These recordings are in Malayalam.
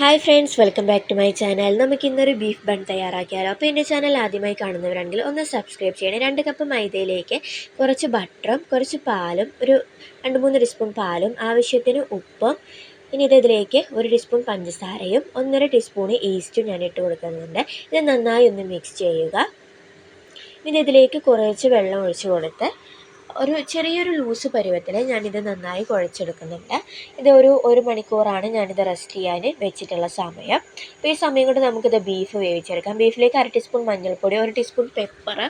Hi friends, welcome back to my channel. നമുക്ക് ഇന്നൊരു ബീഫ് ബൺ തയ്യാറാക്കിയാലോ? അപ്പോൾ എൻ്റെ ചാനൽ ആദ്യമായി കാണുന്നവരാണെങ്കിൽ ഒന്ന് സബ്സ്ക്രൈബ് ചെയ്യണേ. 2 കപ്പ് മൈദയിലേക്ക് കുറച്ച് ബട്ടറും കുറച്ച് പാലും, ഒരു 2-3 ടീസ്പൂൺ പാലും, ആവശ്യത്തിന് ഉപ്പും, ഇനി ഇതിലേക്ക് 1 ടീസ്പൂൺ പഞ്ചസാരയും 1.5 ടീസ്പൂൺ ഈസ്റ്റും ഞാൻ ഇട്ട് കൊടുക്കുന്നുണ്ട്. ഇത് നന്നായി ഒന്ന് മിക്സ് ചെയ്യുക. ഇനി ഇതിലേക്ക് കുറച്ച് വെള്ളം ഒഴിച്ച് കൊടുത്ത് ഒരു ചെറിയൊരു ലൂസ് പരുവത്തിൽ ഞാനിത് നന്നായി കുഴച്ചെടുക്കുന്നുണ്ട്. ഇത് ഒരു മണിക്കൂറാണ് ഞാനിത് റെസ്റ്റ് ചെയ്യാൻ വെച്ചിട്ടുള്ള സമയം. അപ്പോൾ ഈ സമയം കൊണ്ട് നമുക്കിത് ബീഫ് വേവിച്ചെടുക്കാം. ബീഫിലേക്ക് 1/2 ടീസ്പൂൺ മഞ്ഞൾപ്പൊടി, 1 ടീസ്പൂൺ പെപ്പർ,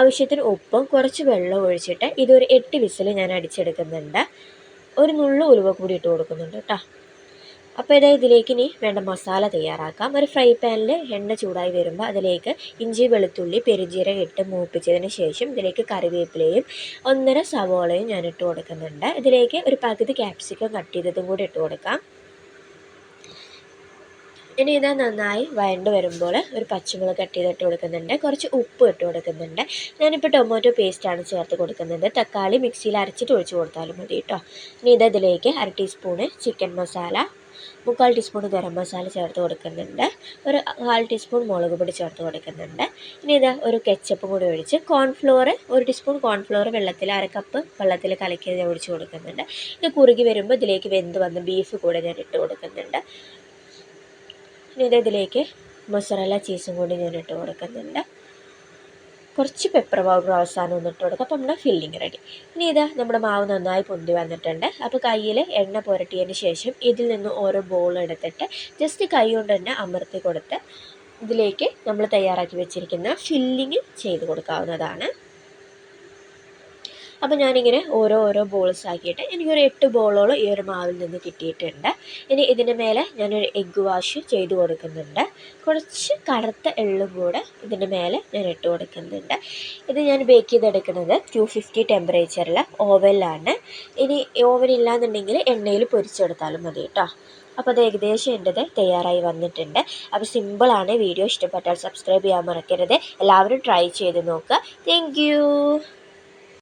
ആവശ്യത്തിന് ഉപ്പും കുറച്ച് വെള്ളം ഒഴിച്ചിട്ട് ഇതൊരു 8 വിസിൽ ഞാൻ അടിച്ചെടുക്കുന്നുണ്ട്. ഒരു നുള്ളു ഉലുവ കൂടി ഇട്ട് കൊടുക്കുന്നുണ്ട് കേട്ടോ. അപ്പോൾ ഇതിലേക്ക് ഇനി വേണ്ട മസാല തയ്യാറാക്കാം. ഒരു ഫ്രൈ പാനിൽ എണ്ണ ചൂടായി വരുമ്പോൾ അതിലേക്ക് ഇഞ്ചി, വെളുത്തുള്ളി, പെരുംജീരകം ഇട്ട് മൂപ്പിച്ചതിന് ശേഷം ഇതിലേക്ക് കറിവേപ്പിലയും 1.5 സവോളയും ഞാൻ ഇട്ട് കൊടുക്കുന്നുണ്ട്. ഇതിലേക്ക് ഒരു പകുതി ക്യാപ്സിക്കം കട്ട് ചെയ്തതും കൂടി ഇട്ട് കൊടുക്കാം. ഇനി ഇത് നന്നായി വഴണ്ട് വരുമ്പോൾ ഒരു പച്ചമുളക് കട്ട് ചെയ്തിട്ട് കൊടുക്കുന്നുണ്ട്. കുറച്ച് ഉപ്പ് ഇട്ട് കൊടുക്കുന്നുണ്ട്. ഞാനിപ്പോൾ ടൊമാറ്റോ പേസ്റ്റാണ് ചേർത്ത് കൊടുക്കുന്നത്. തക്കാളി മിക്സിയിൽ അരച്ചിട്ട് ഒഴിച്ച് കൊടുത്താലും മതി കേട്ടോ. ഇനി ഇതിലേക്ക് 1/2 teaspoon chicken masala, 3/4 teaspoon garam masala ചേർത്ത് കൊടുക്കുന്നുണ്ട്. ഒരു 1/4 ടീസ്പൂൺ മുളക് പൊടി ചേർത്ത് കൊടുക്കുന്നുണ്ട്. ഇനി ഒരു കെച്ചപ്പ് കൂടി ഒഴിച്ച് കോൺഫ്ലോർ, 1 ടീസ്പൂൺ കോൺഫ്ലോർ വെള്ളത്തിൽ 1/2 കപ്പ് വെള്ളത്തിൽ കലക്കി ഒഴിച്ച് കൊടുക്കുന്നുണ്ട്. ഇത് കുറുകി വരുമ്പോൾ ഇതിലേക്ക് വെന്ത് വന്ന ബീഫ് കൂടെ ഞാൻ ഇട്ട് കൊടുക്കുന്നുണ്ട്. ഇനി ഇതിലേക്ക് മൊസറല്ല ചീസും കൂടി ഞാൻ ഇട്ട് കൊടുക്കുന്നുണ്ട്. കുറച്ച് പെപ്പർ പൗഡർ അവസാനം ഒന്ന് ഇട്ട് കൊടുക്കുക. അപ്പോൾ നമ്മുടെ ഫില്ലിങ് റെഡി. ഇനി നമ്മുടെ മാവ് നന്നായി പൊന്തി വന്നിട്ടുണ്ട്. അപ്പോൾ കയ്യിൽ എണ്ണ പുരട്ടിയതിന് ശേഷം ഇതിൽ നിന്ന് ഓരോ ബോൾ എടുത്തിട്ട് ജസ്റ്റ് കൈ കൊണ്ട് തന്നെ അമർത്തി കൊടുത്ത് ഇതിലേക്ക് നമ്മൾ തയ്യാറാക്കി വെച്ചിരിക്കുന്ന ഫില്ലിങ് ചെയ്ത് കൊടുക്കാവുന്നതാണ്. അപ്പോൾ ഞാനിങ്ങനെ ഓരോ ബോൾസ് ആക്കിയിട്ട് എനിക്കൊരു 8 ബോളോളം ഈ ഒരു മാവിൽ നിന്ന് കിട്ടിയിട്ടുണ്ട്. ഇനി ഇതിൻ്റെ മേലെ ഞാനൊരു എഗ്ഗ് വാഷ് ചെയ്ത് കൊടുക്കുന്നുണ്ട്. കുറച്ച് കറുത്ത എള്ളും കൂടെ ഇതിൻ്റെ മേലെ ഞാൻ ഇട്ട് കൊടുക്കുന്നുണ്ട്. ഇത് ഞാൻ ബേക്ക് ചെയ്തെടുക്കുന്നത് 250 ടെമ്പറേച്ചറിൽ ഓവനിലാണ്. ഇനി ഓവൻ ഇല്ലാന്നുണ്ടെങ്കിൽ എണ്ണയിൽ പൊരിച്ചെടുത്താലും മതി കേട്ടോ. അപ്പോൾ അത് ഏകദേശം എൻ്റെത് തയ്യാറായി വന്നിട്ടുണ്ട്. അപ്പോൾ സിമ്പിളാണ്. വീഡിയോ ഇഷ്ടപ്പെട്ടാൽ സബ്സ്ക്രൈബ് ചെയ്യാൻ മറക്കരുത്. എല്ലാവരും ട്രൈ ചെയ്ത് നോക്കുക. Thank you.